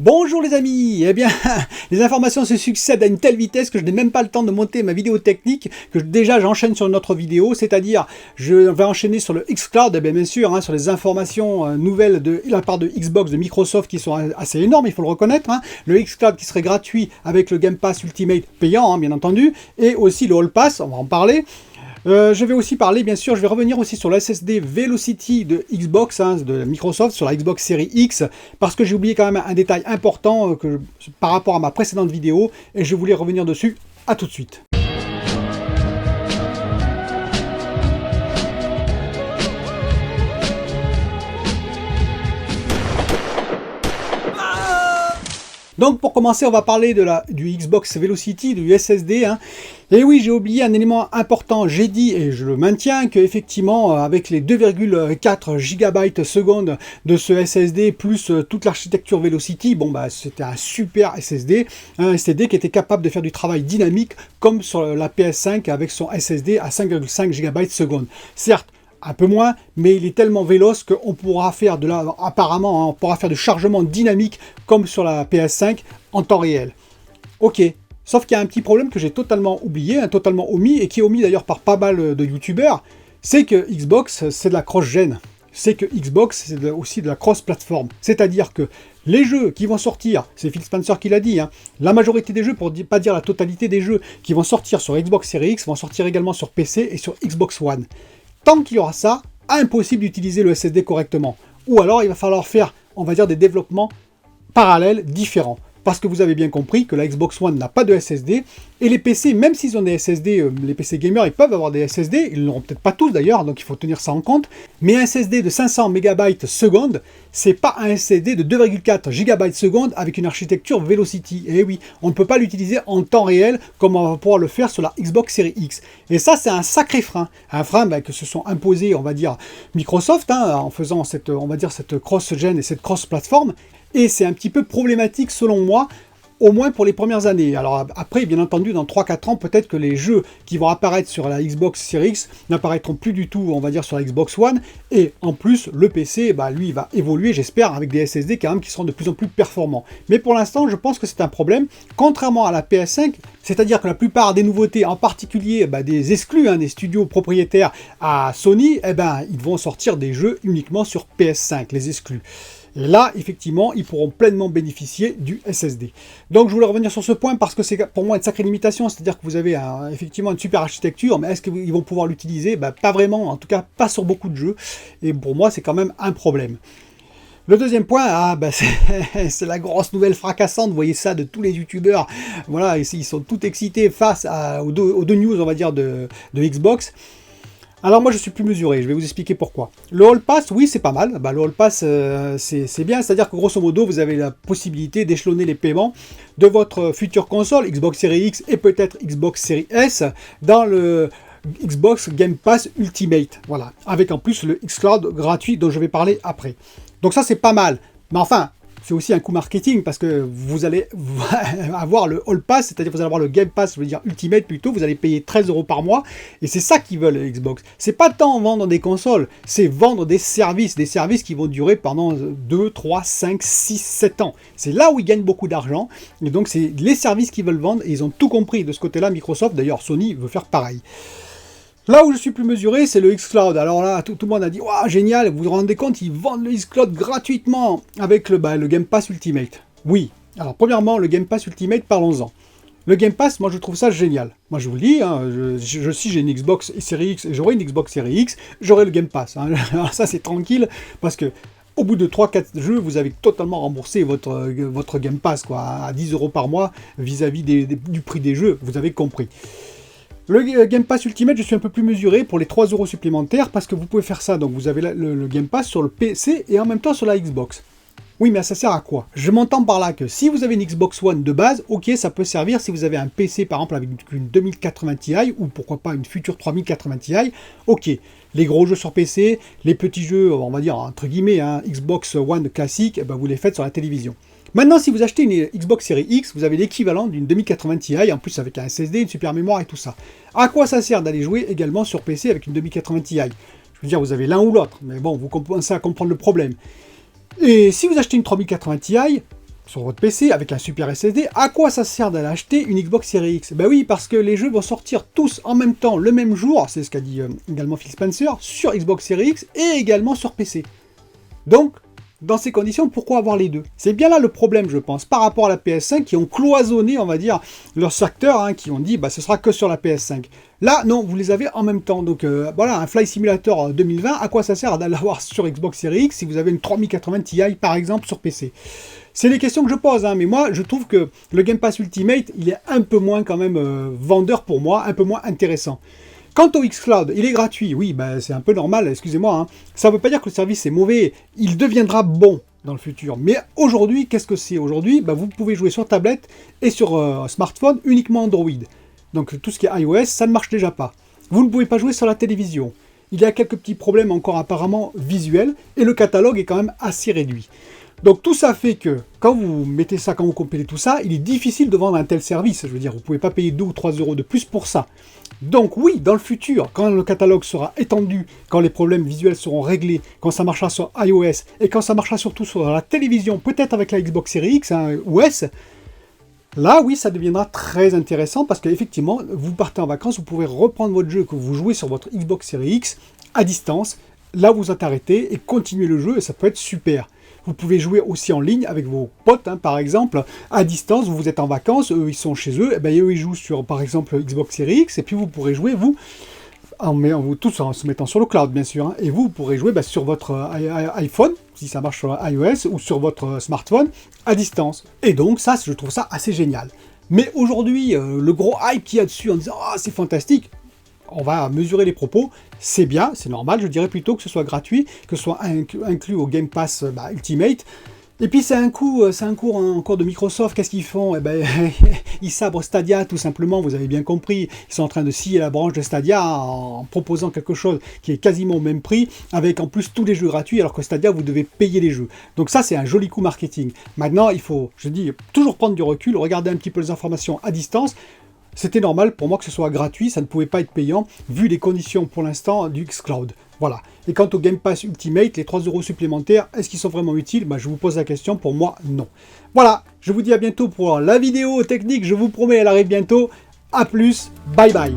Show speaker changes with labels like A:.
A: Bonjour les amis. Eh bien, les informations se succèdent à une telle vitesse que je n'ai même pas le temps de monter ma vidéo technique, que déjà j'enchaîne sur une autre vidéo, c'est-à-dire je vais enchaîner sur le xCloud, et bien sûr, sur les informations nouvelles de la part de Xbox, de Microsoft, qui sont assez énormes, il faut le reconnaître. Le xCloud qui serait gratuit avec le Game Pass Ultimate payant, bien entendu, et aussi le All Pass, on va en parler. Je vais aussi parler, bien sûr, je vais revenir aussi sur le SSD Velocity de Xbox, de Microsoft, sur la Xbox Series X, parce que j'ai oublié quand même un détail important par rapport à ma précédente vidéo, et je voulais revenir dessus. À tout de suite. Donc pour commencer, on va parler du Xbox Velocity, du SSD. Et oui, j'ai oublié un élément important. J'ai dit, et je le maintiens, qu'effectivement, avec les 2,4 GB seconde de ce SSD, plus toute l'architecture Velocity, c'était un super SSD. Un SSD qui était capable de faire du travail dynamique, comme sur la PS5 avec son SSD à 5,5 GB seconde. Certes, un peu moins, mais il est tellement véloce qu'on pourra faire apparemment, on pourra faire du chargement dynamique comme sur la PS5 en temps réel. Ok, sauf qu'il y a un petit problème que j'ai totalement oublié, totalement omis, et qui est omis d'ailleurs par pas mal de youtubeurs, c'est que Xbox, c'est de la cross-gen. C'est que Xbox, c'est aussi de la cross-platform. C'est-à-dire que les jeux qui vont sortir, c'est Phil Spencer qui l'a dit, la majorité des jeux, pour ne pas dire la totalité des jeux qui vont sortir sur Xbox Series X, vont sortir également sur PC et sur Xbox One. Tant qu'il y aura ça, impossible d'utiliser le SSD correctement. Ou alors, il va falloir faire, on va dire, des développements parallèles, différents. Parce que vous avez bien compris que la Xbox One n'a pas de SSD, et les PC, même s'ils ont des SSD, les PC gamers, ils peuvent avoir des SSD, ils ne l'auront peut-être pas tous d'ailleurs, donc il faut tenir ça en compte, mais un SSD de 500 MB seconde, c'est pas un SSD de 2,4 GB seconde avec une architecture Velocity. Et oui, on ne peut pas l'utiliser en temps réel comme on va pouvoir le faire sur la Xbox Series X. Et ça, c'est un sacré frein. Un frein que se sont imposés, on va dire, Microsoft, en faisant cette cross-gen et cette cross-platform. Et c'est un petit peu problématique selon moi, au moins pour les premières années. Alors après, bien entendu, dans 3-4 ans, peut-être que les jeux qui vont apparaître sur la Xbox Series X n'apparaîtront plus du tout, on va dire, sur la Xbox One. Et en plus, le PC, lui, va évoluer, j'espère, avec des SSD quand même qui seront de plus en plus performants. Mais pour l'instant, je pense que c'est un problème. Contrairement à la PS5, c'est-à-dire que la plupart des nouveautés, en particulier des exclus, des studios propriétaires à Sony, ils vont sortir des jeux uniquement sur PS5, les exclus. Et là, effectivement, ils pourront pleinement bénéficier du SSD. Donc, je voulais revenir sur ce point parce que c'est pour moi une sacrée limitation. C'est-à-dire que vous avez effectivement une super architecture, mais est-ce qu'ils vont pouvoir l'utiliser? Pas vraiment, en tout cas pas sur beaucoup de jeux. Et pour moi, c'est quand même un problème. Le deuxième point, c'est la grosse nouvelle fracassante. Vous voyez ça de tous les youtubeurs. Voilà, ils sont tout excités face aux deux news, on va dire, de Xbox. Alors moi je suis plus mesuré, je vais vous expliquer pourquoi. Le All Pass, oui c'est pas mal, le All Pass c'est bien, c'est-à-dire que grosso modo vous avez la possibilité d'échelonner les paiements de votre future console, Xbox Series X et peut-être Xbox Series S, dans le Xbox Game Pass Ultimate, voilà, avec en plus le xCloud gratuit dont je vais parler après. Donc ça c'est pas mal, mais enfin, c'est aussi un coup marketing parce que vous allez avoir le All Pass, c'est-à-dire vous allez avoir le Game Pass, je veux dire Ultimate plutôt, vous allez payer 13 € par mois, et c'est ça qu'ils veulent Xbox. C'est pas tant vendre des consoles, c'est vendre des services qui vont durer pendant 2, 3, 5, 6, 7 ans. C'est là où ils gagnent beaucoup d'argent, et donc c'est les services qu'ils veulent vendre, et ils ont tout compris de ce côté-là. Microsoft, d'ailleurs Sony veut faire pareil. Là où je suis plus mesuré, c'est le xCloud. Alors là, tout le monde a dit « Waouh, génial, vous vous rendez compte, ils vendent le xCloud gratuitement avec le Game Pass Ultimate. » Oui. Alors premièrement, le Game Pass Ultimate, parlons-en. Le Game Pass, moi je trouve ça génial. Moi je vous le dis, si j'ai une Xbox Series X et j'aurai une Xbox Series X, j'aurai le Game Pass. Alors ça c'est tranquille, parce que au bout de 3-4 jeux, vous avez totalement remboursé votre Game Pass, à 10 € par mois vis-à-vis du prix des jeux, vous avez compris. Le Game Pass Ultimate, je suis un peu plus mesuré pour les 3 € supplémentaires parce que vous pouvez faire ça. Donc vous avez le Game Pass sur le PC et en même temps sur la Xbox. Oui, mais ça sert à quoi? Je m'entends par là que si vous avez une Xbox One de base, ok, ça peut servir si vous avez un PC par exemple avec une 2080 Ti ou pourquoi pas une future 3080 Ti. Ok, les gros jeux sur PC, les petits jeux, on va dire entre guillemets, Xbox One classique, vous les faites sur la télévision. Maintenant, si vous achetez une Xbox Series X, vous avez l'équivalent d'une 2080 Ti, en plus avec un SSD, une super mémoire et tout ça. À quoi ça sert d'aller jouer également sur PC avec une 2080 Ti? Je veux dire, vous avez l'un ou l'autre, mais bon, vous commencez à comprendre le problème. Et si vous achetez une 3080 Ti, sur votre PC avec un super SSD, à quoi ça sert d'aller acheter une Xbox Series X? Ben oui, parce que les jeux vont sortir tous en même temps, le même jour, c'est ce qu'a dit également Phil Spencer, sur Xbox Series X et également sur PC. Donc, dans ces conditions, pourquoi avoir les deux? C'est bien là le problème, je pense, par rapport à la PS5, qui ont cloisonné, on va dire, leurs secteurs, hein, qui ont dit, bah, ce sera que sur la PS5. Là, non, vous les avez en même temps. Donc voilà, un Flight Simulator 2020, à quoi ça sert d'aller l'avoir sur Xbox Series X si vous avez une 3080 Ti, par exemple, sur PC? C'est les questions que je pose, hein, mais moi, je trouve que le Game Pass Ultimate, il est un peu moins, quand même, vendeur pour moi, un peu moins intéressant. Quant au xCloud, il est gratuit, oui, ben, c'est un peu normal, excusez-moi. Hein. Ça ne veut pas dire que le service est mauvais, il deviendra bon dans le futur. Mais aujourd'hui, qu'est-ce que c'est? Aujourd'hui, ben, vous pouvez jouer sur tablette et sur smartphone uniquement Android. Donc tout ce qui est iOS, ça ne marche déjà pas. Vous ne pouvez pas jouer sur la télévision. Il y a quelques petits problèmes encore apparemment visuels, et le catalogue est quand même assez réduit. Donc tout ça fait que, quand vous mettez ça, quand vous compilez tout ça, il est difficile de vendre un tel service. Je veux dire, vous ne pouvez pas payer 2 ou 3 euros de plus pour ça. Donc oui, dans le futur, quand le catalogue sera étendu, quand les problèmes visuels seront réglés, quand ça marchera sur iOS, et quand ça marchera surtout sur la télévision, peut-être avec la Xbox Series X hein, ou S, là oui, ça deviendra très intéressant, parce qu'effectivement, vous partez en vacances, vous pouvez reprendre votre jeu que vous jouez sur votre Xbox Series X à distance, là vous êtes arrêté, et continuer le jeu, et ça peut être super. Vous pouvez jouer aussi en ligne avec vos potes, hein, par exemple, à distance, vous êtes en vacances, eux ils sont chez eux, et ben, eux ils jouent sur, par exemple, Xbox Series X, et puis vous pourrez jouer, vous, tous en se mettant sur le cloud, bien sûr, hein, et vous pourrez jouer ben, sur votre iPhone, si ça marche sur iOS, ou sur votre smartphone, à distance. Et donc ça, je trouve ça assez génial. Mais aujourd'hui, le gros hype qu'il y a dessus, en disant « Ah, c'est fantastique », on va mesurer les propos, c'est bien, c'est normal, je dirais plutôt que ce soit gratuit, que ce soit inclus au Game Pass Ultimate. Et puis c'est un coup encore de Microsoft, qu'est-ce qu'ils font? Eh ben, ils sabrent Stadia tout simplement, vous avez bien compris. Ils sont en train de scier la branche de Stadia en proposant quelque chose qui est quasiment au même prix, avec en plus tous les jeux gratuits, alors que Stadia, vous devez payer les jeux. Donc ça, c'est un joli coup marketing. Maintenant, il faut, je dis, toujours prendre du recul, regarder un petit peu les informations à distance. C'était normal pour moi que ce soit gratuit, ça ne pouvait pas être payant, vu les conditions pour l'instant du xCloud. Voilà. Et quant au Game Pass Ultimate, les 3 euros supplémentaires, est-ce qu'ils sont vraiment utiles? Je vous pose la question, pour moi, non. Voilà, je vous dis à bientôt pour la vidéo technique, je vous promets, elle arrive bientôt. A plus, bye bye.